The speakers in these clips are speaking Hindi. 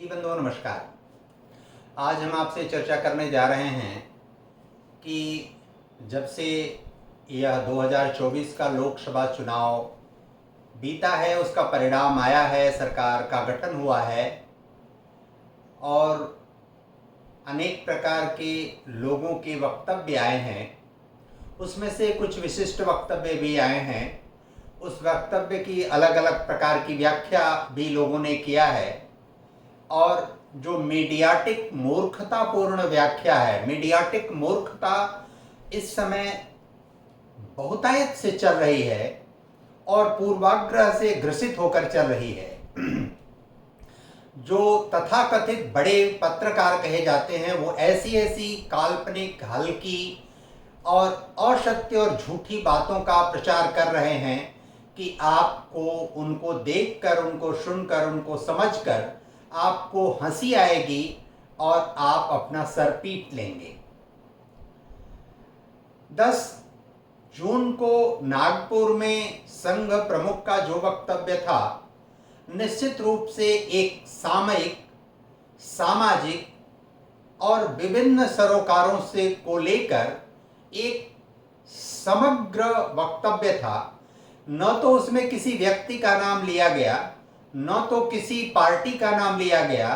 जी बंधुओं नमस्कार। आज हम आपसे चर्चा करने जा रहे हैं कि जब से यह 2024 का लोकसभा चुनाव बीता है, उसका परिणाम आया है, सरकार का गठन हुआ है और अनेक प्रकार के लोगों के वक्तव्य आए हैं। उसमें से कुछ विशिष्ट वक्तव्य भी आए हैं। उस वक्तव्य की अलग अलग प्रकार की व्याख्या भी लोगों ने किया है और जो मीडियाटिक मूर्खतापूर्ण व्याख्या है, मीडियाटिक मूर्खता इस समय बहुतायत से चल रही है और पूर्वाग्रह से ग्रसित होकर चल रही है। जो तथाकथित बड़े पत्रकार कहे जाते हैं वो ऐसी ऐसी काल्पनिक, हल्की और असत्य और झूठी बातों का प्रचार कर रहे हैं कि आपको उनको देखकर, उनको सुनकर, उनको समझकर आपको हंसी आएगी और आप अपना सर पीट लेंगे। 10 जून को नागपुर में संघ प्रमुख का जो वक्तव्य था, निश्चित रूप से एक सामयिक, सामाजिक और विभिन्न सरोकारों से को लेकर एक समग्र वक्तव्य था। न तो उसमें किसी व्यक्ति का नाम लिया गया, न तो किसी पार्टी का नाम लिया गया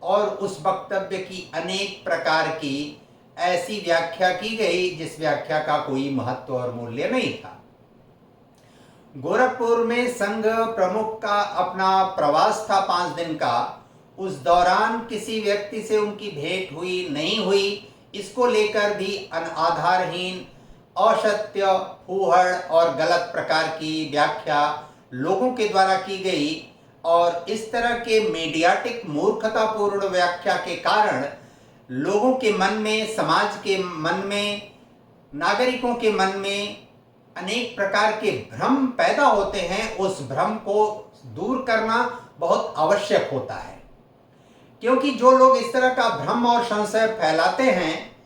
और उस वक्तव्य की अनेक प्रकार की ऐसी व्याख्या की गई जिस व्याख्या का कोई महत्व और मूल्य नहीं था। गोरखपुर में संघ प्रमुख का अपना प्रवास था 5 दिन का। उस दौरान किसी व्यक्ति से उनकी भेंट हुई नहीं हुई, इसको लेकर भी आधारहीन, असत्य, फूहड़ और गलत प्रकार की व्याख्या लोगों के द्वारा की गई और इस तरह के मीडियाटिक मूर्खतापूर्ण व्याख्या के कारण लोगों के मन में, समाज के मन में, नागरिकों के मन में अनेक प्रकार के भ्रम पैदा होते हैं। उस भ्रम को दूर करना बहुत आवश्यक होता है, क्योंकि जो लोग इस तरह का भ्रम और संशय फैलाते हैं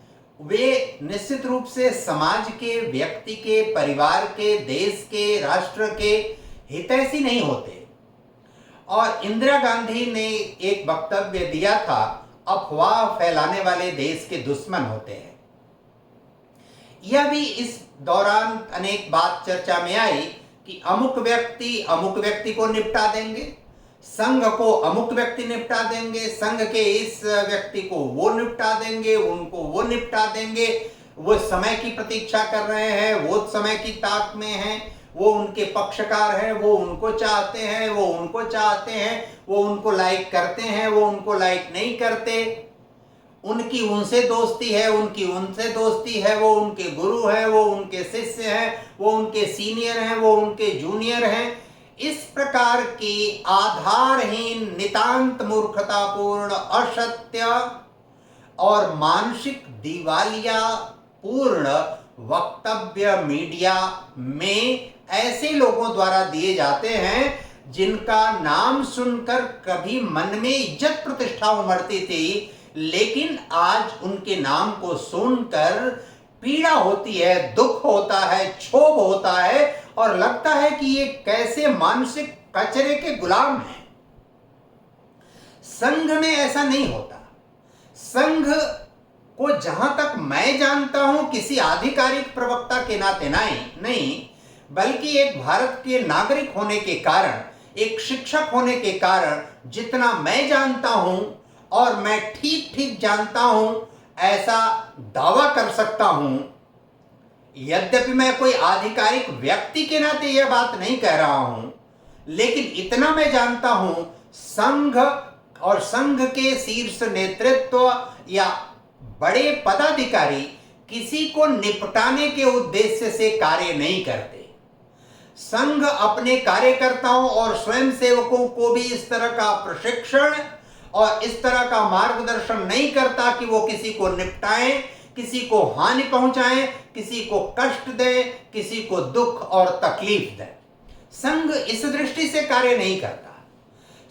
वे निश्चित रूप से समाज के, व्यक्ति के, परिवार के, देश के, राष्ट्र के हितैषी नहीं होते। और इंदिरा गांधी ने एक वक्तव्य दिया था, अफवाह फैलाने वाले देश के दुश्मन होते हैं। यह भी इस दौरान अनेक बात चर्चा में आई कि अमुक व्यक्ति को निपटा देंगे, संघ को अमुक व्यक्ति निपटा देंगे, संघ के इस व्यक्ति को वो निपटा देंगे, उनको वो निपटा देंगे। वो समय की प्रतीक्षा कर रहे हैं, वो समय की ताक में हैं, वो उनके पक्षकार हैं, वो उनको चाहते हैं, वो उनको चाहते हैं, वो उनको लाइक करते हैं, वो उनको लाइक नहीं करते, उनकी उनसे दोस्ती है, उनकी उनसे दोस्ती है, वो उनके गुरु हैं, वो उनके शिष्य हैं, वो उनके सीनियर हैं, वो उनके जूनियर हैं। इस प्रकार की आधारहीन, नितांत मूर्खतापूर्ण, असत्य और मानसिक दिवालिया पूर्ण वक्तव्य मीडिया में ऐसे लोगों द्वारा दिए जाते हैं जिनका नाम सुनकर कभी मन में इज्जत प्रतिष्ठा उमड़ती थी, लेकिन आज उनके नाम को सुनकर पीड़ा होती है, दुख होता है, क्षोभ होता है और लगता है कि ये कैसे मानसिक कचरे के गुलाम हैं। संघ में ऐसा नहीं होता। संघ को जहां तक मैं जानता हूं किसी आधिकारिक प्रवक्ता के नाते नहीं, बल्कि एक भारत के नागरिक होने के कारण, एक शिक्षक होने के कारण जितना मैं जानता हूं और मैं ठीक जानता हूं, ऐसा दावा कर सकता हूं। यद्यपि मैं कोई आधिकारिक व्यक्ति के नाते यह बात नहीं कह रहा हूं, लेकिन इतना मैं जानता हूं, संघ और संघ के शीर्ष नेतृत्व या बड़े पदाधिकारी किसी को निपटाने के उद्देश्य से कार्य नहीं करते। संघ अपने कार्यकर्ताओं और स्वयंसेवकों को भी इस तरह का प्रशिक्षण और इस तरह का मार्गदर्शन नहीं करता कि वो किसी को निपटाएं, किसी को हानि पहुंचाएं, किसी को कष्ट दें, किसी को दुख और तकलीफ दें। संघ इस दृष्टि से कार्य नहीं करता।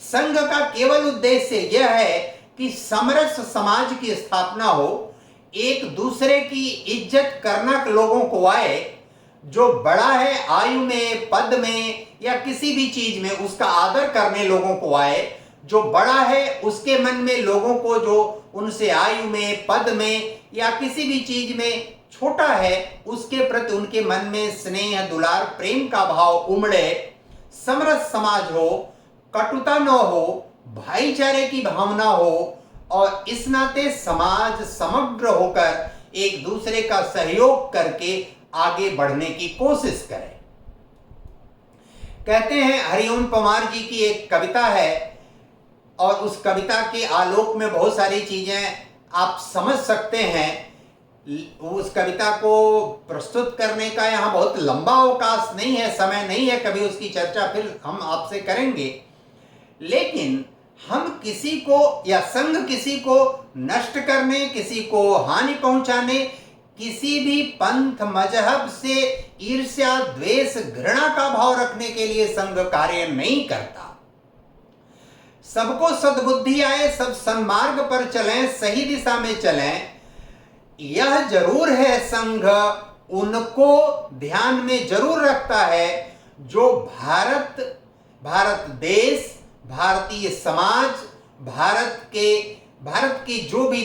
संघ का केवल उद्देश्य यह है कि समरस समाज की स्थापना हो, एक दूसरे की इज्जत करना लोगों को आए, जो बड़ा है आयु में, पद में या किसी भी चीज में उसका आदर करने लोगों को आए, जो बड़ा है उसके मन में लोगों को जो उनसे आयु में, पद में या किसी भी चीज में छोटा है उसके प्रति उनके मन में स्नेह, दुलार, प्रेम का भाव उमड़े, समरस समाज हो, कटुता न हो, भाईचारे की भावना हो और इस नाते समाज समग्र होकर एक दूसरे का सहयोग करके आगे बढ़ने की कोशिश करे। कहते हैं हरिओम परमार जी की एक कविता है और उस कविता के आलोक में बहुत सारी चीजें आप समझ सकते हैं। उस कविता को प्रस्तुत करने का यहाँ बहुत लंबा अवकाश नहीं है, समय नहीं है, कभी उसकी चर्चा फिर हम आपसे करेंगे। लेकिन हम किसी को या संघ किसी को नष्ट करने, किसी को हानि पहुंचाने, किसी भी पंथ मजहब से ईर्ष्या, द्वेष, घृणा का भाव रखने के लिए संघ कार्य नहीं करता। सबको सद्बुद्धि आए, सब सन्मार्ग पर चलें, सही दिशा में चलें, यह जरूर है संघ उनको ध्यान में जरूर रखता है जो भारत देश, भारतीय समाज, भारत की जो भी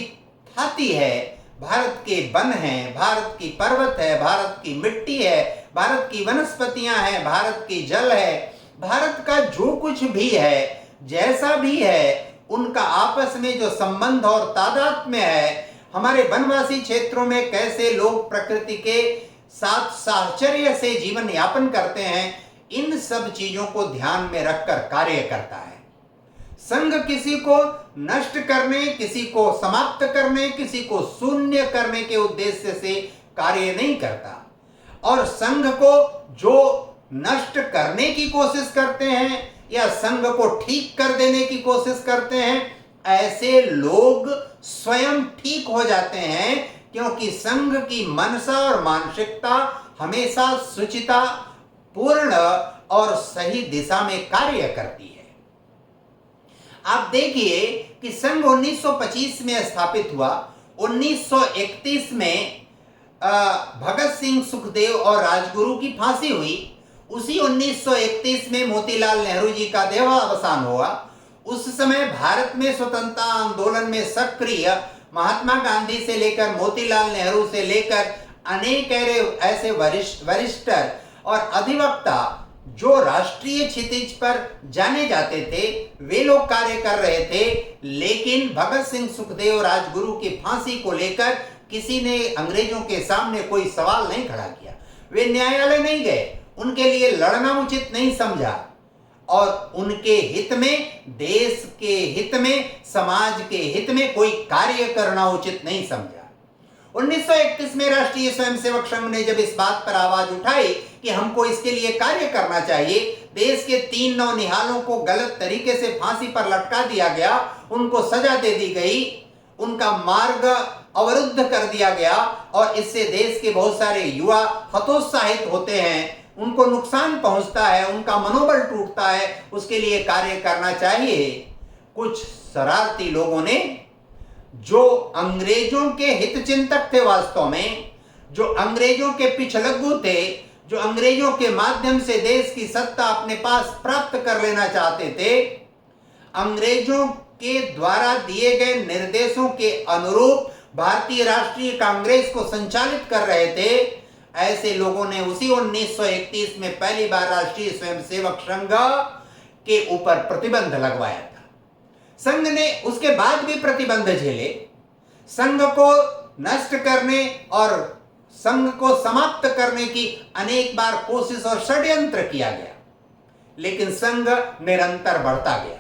थाती है, भारत के वन हैं, भारत की पर्वत है, भारत की मिट्टी है, भारत की वनस्पतियां हैं, भारत की जल है, भारत का जो कुछ भी है, जैसा भी है, उनका आपस में जो संबंध और तादात्म्य है, हमारे वनवासी क्षेत्रों में कैसे लोग प्रकृति के साथ साहचर्य से जीवन यापन करते हैं, इन सब चीजों को ध्यान में रखकर कार्य करता है। संघ किसी को नष्ट करने, किसी को समाप्त करने, किसी को शून्य करने के उद्देश्य से कार्य नहीं करता। और संघ को जो नष्ट करने की कोशिश करते हैं या संघ को ठीक कर देने की कोशिश करते हैं, ऐसे लोग स्वयं ठीक हो जाते हैं, क्योंकि संघ की मनसा और मानसिकता हमेशा शुचिता पूर्ण और सही दिशा में कार्य करती है। आप देखिए कि संघ 1925 में स्थापित हुआ। 1931 में भगत सिंह, सुखदेव और राजगुरु की फांसी हुई। उसी 1931 में मोतीलाल नेहरू जी का देहावसान हुआ। उस समय भारत में स्वतंत्रता आंदोलन में सक्रिय महात्मा गांधी से लेकर मोतीलाल नेहरू से लेकर अनेक ऐसे वरिष्ठ और अधिवक्ता जो राष्ट्रीय क्षितिज पर जाने जाते थे, वे लोग कार्य कर रहे थे। लेकिन भगत सिंह, सुखदेव, राजगुरु की फांसी को लेकर किसी ने अंग्रेजों के सामने कोई सवाल नहीं खड़ा किया। वे न्यायालय नहीं गए, उनके लिए लड़ना उचित नहीं समझा और उनके हित में, देश के हित में, समाज के हित में कोई कार्य करना उचित नहीं समझा। 1931 में राष्ट्रीय स्वयंसेवक संघ ने जब इस बात पर आवाज उठाई कि हमको इसके लिए कार्य करना चाहिए, देश के 3 नौनिहालों को गलत तरीके से फांसी पर लटका दिया गया, उनको सजा दे दी गई, उनका मार्ग अवरुद्ध कर दिया गया और इससे देश के बहुत सारे युवा हतोत्साहित होते हैं, उनको नुकसान पहुंचता है, उनका मनोबल टूटता है, उसके लिए कार्य करना चाहिए। कुछ शरारती लोगों ने, जो अंग्रेजों के हितचिंतक थे, वास्तव में जो अंग्रेजों के पिछलग्गू थे, जो अंग्रेजों के माध्यम से देश की सत्ता अपने पास प्राप्त कर लेना चाहते थे, अंग्रेजों के द्वारा दिए गए निर्देशों के अनुरूप भारतीय राष्ट्रीय कांग्रेस को संचालित कर रहे थे, ऐसे लोगों ने उसी 1931 में पहली बार राष्ट्रीय स्वयंसेवक संघ के ऊपर प्रतिबंध लगवाया था। संघ ने उसके बाद भी प्रतिबंध झेले, संघ को नष्ट करने और संघ को समाप्त करने की अनेक बार कोशिश और षड्यंत्र किया गया, लेकिन संघ निरंतर बढ़ता गया,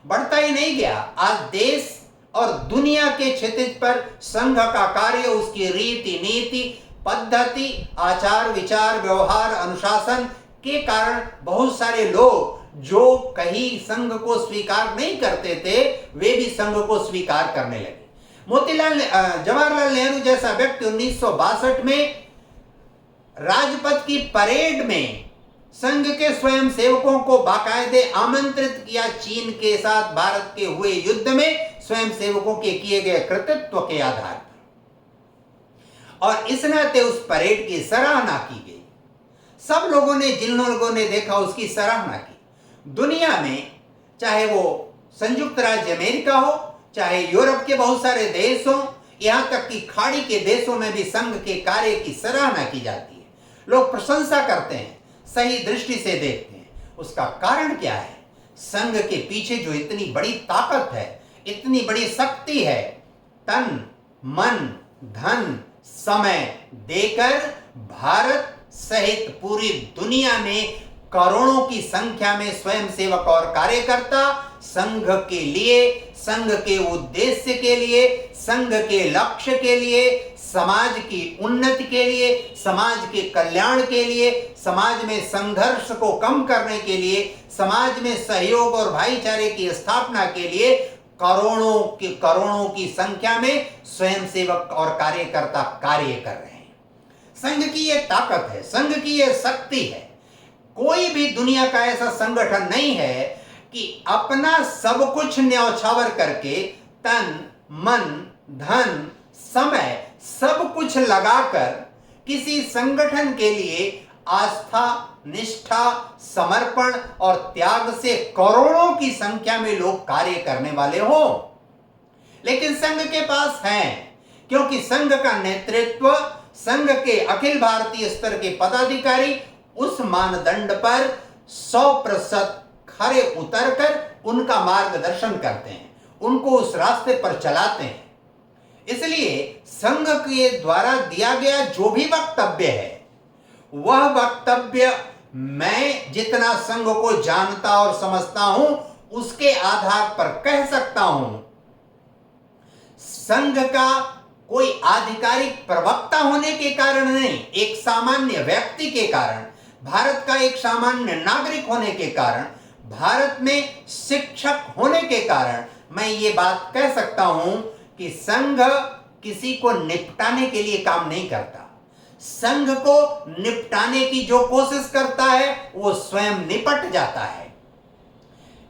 बढ़ता ही नहीं गया। आज देश और दुनिया के क्षितिज पर संघ का कार्य, उसकी रीति नीति, पद्धति, आचार विचार, व्यवहार, अनुशासन के कारण बहुत सारे लोग जो कहीं संघ को स्वीकार नहीं करते थे, वे भी संघ को स्वीकार करने लगे। जवाहरलाल नेहरू जैसा व्यक्ति 1962 में राजपथ की परेड में संघ के स्वयंसेवकों को बाकायदे आमंत्रित किया। चीन के साथ भारत के हुए युद्ध में स्वयंसेवकों के किए गए कृतित्व के आधार पर, और इस नाते उस परेड की सराहना की गई। सब लोगों ने, जिन लोगों ने देखा, उसकी सराहना की। दुनिया में चाहे वो संयुक्त राज्य अमेरिका हो, चाहे यूरोप के बहुत सारे देश हो, यहां तक कि खाड़ी के देशों में भी संघ के कार्य की सराहना की जाती है। लोग प्रशंसा करते हैं, सही दृष्टि से देखते हैं। उसका कारण क्या है? संघ के पीछे जो इतनी बड़ी ताकत है, इतनी बड़ी शक्ति है, तन मन धन समय देकर भारत सहित पूरी दुनिया में करोड़ों की संख्या में स्वयंसेवक और कार्यकर्ता संघ के लिए, संघ के उद्देश्य के लिए, संघ के लक्ष्य के लिए, समाज की उन्नति के लिए, समाज के कल्याण के लिए, समाज में संघर्ष को कम करने के लिए, समाज में सहयोग और भाईचारे की स्थापना के लिए करोड़ों की संख्या में स्वयंसेवक और कार्यकर्ता कार्य कर रहे हैं। संघ की यह ताकत है, संघ की यह शक्ति है। कोई भी दुनिया का ऐसा संगठन नहीं है कि अपना सब कुछ न्यौछावर करके तन मन धन समय सब कुछ लगाकर किसी संगठन के लिए आस्था निष्ठा समर्पण और त्याग से करोड़ों की संख्या में लोग कार्य करने वाले हो। लेकिन संघ के पास है, क्योंकि संघ का नेतृत्व, संघ के अखिल भारतीय स्तर के पदाधिकारी उस मानदंड पर 100% खरे उतरकर उनका मार्गदर्शन करते हैं, उनको उस रास्ते पर चलाते हैं। इसलिए संघ के द्वारा दिया गया जो भी वक्तव्य है, वह वक्तव्य मैं जितना संघ को जानता और समझता हूं उसके आधार पर कह सकता हूं। संघ का कोई आधिकारिक प्रवक्ता होने के कारण नहीं, एक सामान्य व्यक्ति के कारण, भारत का एक सामान्य नागरिक होने के कारण, भारत में शिक्षक होने के कारण मैं ये बात कह सकता हूं कि संघ किसी को निपटाने के लिए काम नहीं करता। संघ को निपटाने की जो कोशिश करता है वो स्वयं निपट जाता है।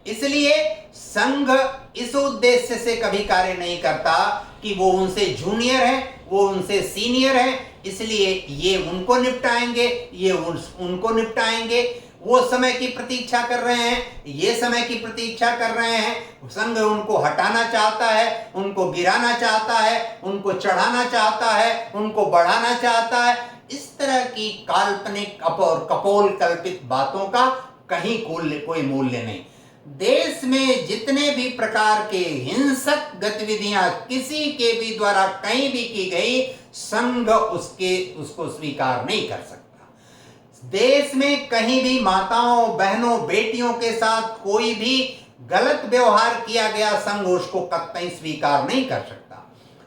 इसलिए संघ इस उद्देश्य से कभी कार्य नहीं करता कि वो उनसे जूनियर है, वो उनसे सीनियर है, इसलिए ये उनको निपटाएंगे, ये उनको निपटाएंगे। वो समय की प्रतीक्षा कर रहे हैं, ये समय की प्रतीक्षा कर रहे हैं। संघ उनको हटाना चाहता है, उनको गिराना चाहता है, उनको चढ़ाना चाहता है, उनको बढ़ाना चाहता है। इस तरह की काल्पनिक और कपोल कल्पित बातों का कहीं कोई मूल्य नहीं। देश में जितने भी प्रकार के हिंसक गतिविधियां किसी के भी द्वारा कहीं भी की गई, संघ उसको स्वीकार नहीं कर सकता। देश में कहीं भी माताओं बहनों बेटियों के साथ कोई भी गलत व्यवहार किया गया, संघ उसको कतई स्वीकार नहीं कर सकता।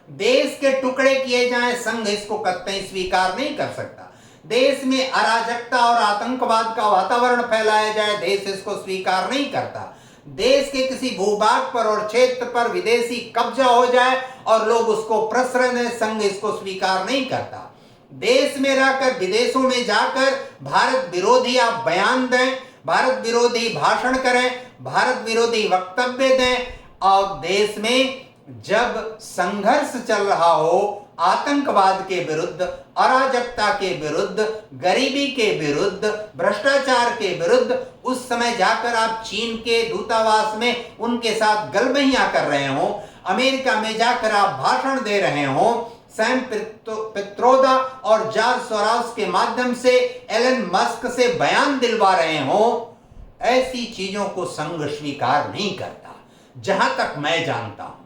देश के टुकड़े किए जाएं, संघ इसको कतई स्वीकार नहीं कर सकता। देश में अराजकता और आतंकवाद का वातावरण फैलाया जाए, देश इसको स्वीकार नहीं करता। देश के किसी भूभाग पर और क्षेत्र पर विदेशी कब्जा हो जाए और लोग उसको प्रश्रय दें, संघ इसको स्वीकार नहीं करता। देश में रहकर विदेशों में जाकर भारत विरोधी आप बयान दें, भारत विरोधी भाषण करें, भारत विरोधी वक्तव्य दें, और देश में जब संघर्ष चल रहा हो आतंकवाद के विरुद्ध, अराजकता के विरुद्ध, गरीबी के विरुद्ध, भ्रष्टाचार के विरुद्ध, उस समय जाकर आप चीन के दूतावास में उनके साथ गलबहियां कर रहे हो, अमेरिका में जाकर आप भाषण दे रहे हो, सैम पित्रोदा और जॉर्ज सोरोस के माध्यम से एलन मस्क से बयान दिलवा रहे हो, ऐसी चीजों को संघ स्वीकार नहीं करता, जहां तक मैं जानता हूं।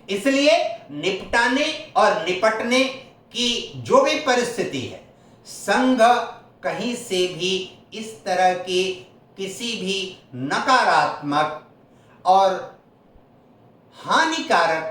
इसलिए निपटाने और निपटने की जो भी परिस्थिति है, संघ कहीं से भी इस तरह के किसी भी नकारात्मक और हानिकारक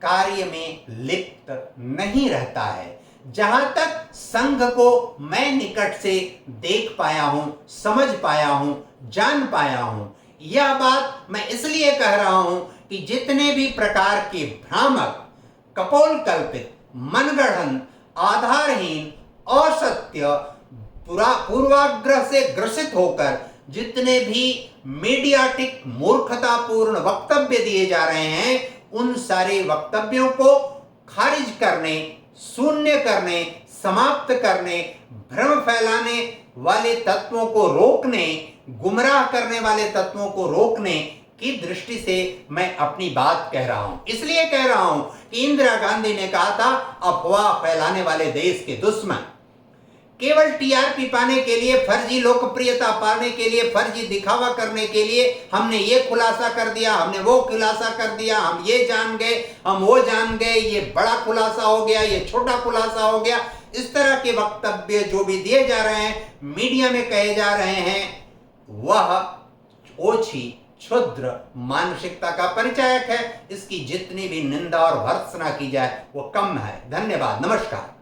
कार्य में लिप्त नहीं रहता है। जहां तक संघ को मैं निकट से देख पाया हूं, समझ पाया हूं, जान पाया हूं, यह बात मैं इसलिए कह रहा हूं कि जितने भी प्रकार के भ्रामक, कपोल कल्पित, मनगढ़ंत, आधारहीन, असत्य, पूर्वाग्रह से ग्रसित होकर जितने भी मीडियाटिक मूर्खतापूर्ण वक्तव्य दिए जा रहे हैं, उन सारे वक्तव्यों को खारिज करने, शून्य करने, समाप्त करने, भ्रम फैलाने, वाले तत्वों को रोकने, गुमराह करने वाले तत्वों को रोकने की दृष्टि से मैं अपनी बात कह रहा हूं। इसलिए कह रहा हूं कि इंदिरा गांधी ने कहा था, अफवाह फैलाने वाले देश के दुश्मन। केवल टीआरपी पाने के लिए, फर्जी लोकप्रियता पाने के लिए, फर्जी दिखावा करने के लिए हमने ये खुलासा कर दिया, हमने वो खुलासा कर दिया, हम ये जान गए, हम वो जान गए, ये बड़ा खुलासा हो गया, ये छोटा खुलासा हो गया, इस तरह के वक्तव्य जो भी दिए जा रहे हैं, मीडिया में कहे जा रहे हैं, वह ओछी क्षुद्र मानसिकता का परिचायक है। इसकी जितनी भी निंदा और भर्त्सना की जाए वो कम है। धन्यवाद, नमस्कार।